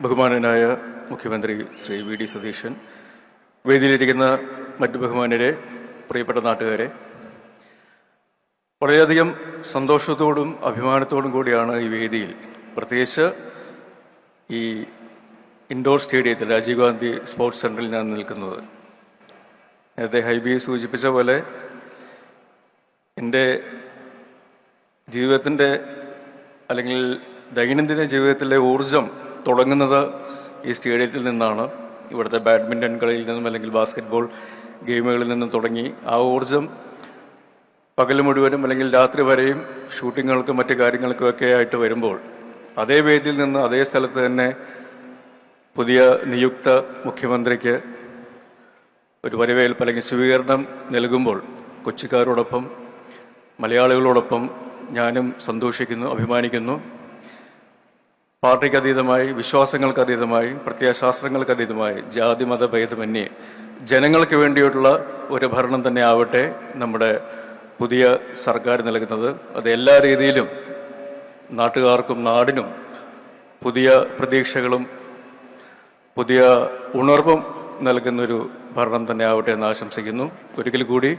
ബഹുമാനനായ മുഖ്യമന്ത്രി Shri V D Satheesan, വേദിയിലിരിക്കുന്ന മറ്റ് ബഹുമാനരെ, പ്രിയപ്പെട്ട നാട്ടുകാരെ, വളരെയധികം സന്തോഷത്തോടും അഭിമാനത്തോടും കൂടിയാണ് ഈ വേദിയിൽ, പ്രത്യേകിച്ച് ഈ ഇൻഡോർ സ്റ്റേഡിയത്തിൽ രാജീവ് ഗാന്ധി സ്പോർട്സ് സെൻ്ററിൽ ഞാൻ നിൽക്കുന്നത്. നേരത്തെ ഹൈബി സൂചിപ്പിച്ച പോലെ എൻ്റെ ജീവിതത്തിൻ്റെ അല്ലെങ്കിൽ ദൈനംദിന ജീവിതത്തിലെ ഊർജം തുടങ്ങുന്നത് ഈ സ്റ്റേഡിയത്തിൽ നിന്നാണ്. ഇവിടുത്തെ ബാഡ്മിൻ്റൺ കളിയിൽ നിന്നും അല്ലെങ്കിൽ ബാസ്കറ്റ്ബോൾ ഗെയിമുകളിൽ നിന്നും തുടങ്ങി ആ ഊർജം പകൽ മുഴുവനും അല്ലെങ്കിൽ രാത്രി വരെയും ഷൂട്ടിങ്ങുകൾക്കും മറ്റു കാര്യങ്ങൾക്കുമൊക്കെ ആയിട്ട് വരുമ്പോൾ അതേ വേദിയിൽ നിന്ന് അതേ സ്ഥലത്ത് തന്നെ പുതിയ നിയുക്ത മുഖ്യമന്ത്രിക്ക് ഒരു വരവേൽപ്പ് അല്ലെങ്കിൽ സ്വീകരണം നൽകുമ്പോൾ കൊച്ചിക്കാരോടൊപ്പം മലയാളികളോടൊപ്പം ഞാനും സന്തോഷിക്കുന്നു, അഭിമാനിക്കുന്നു. പാർട്ടിക്ക് അതീതമായി, വിശ്വാസങ്ങൾക്ക് അതീതമായി, പ്രത്യയശാസ്ത്രങ്ങൾക്ക് അതീതമായി, ജാതി മത ഭേദമന്യേ ജനങ്ങൾക്ക് വേണ്ടിയിട്ടുള്ള ഒരു ഭരണം തന്നെ ആവട്ടെ നമ്മുടെ പുതിയ സർക്കാർ നൽകുന്നത്. അത് എല്ലാ രീതിയിലും നാട്ടുകാർക്കും നാടിനും പുതിയ പ്രതീക്ഷകളും പുതിയ ഉണർവും നൽകുന്നൊരു ഭരണം തന്നെ ആവട്ടെ എന്ന് ആശംസിക്കുന്നു. ഒരിക്കൽ കൂടി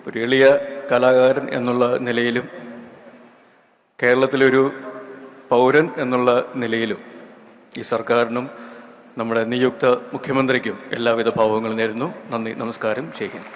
ഒരു എളിയ കലാകാരൻ എന്നുള്ള നിലയിലും കേരളത്തിലൊരു പൗരൻ എന്നുള്ള നിലയിലും ഈ സർക്കാരിനും നമ്മുടെ നിയുക്ത മുഖ്യമന്ത്രിക്കും എല്ലാവിധ ഭാവങ്ങളും നേരുന്നു. നന്ദി, നമസ്കാരം, ജയ് ഹിന്ദ്.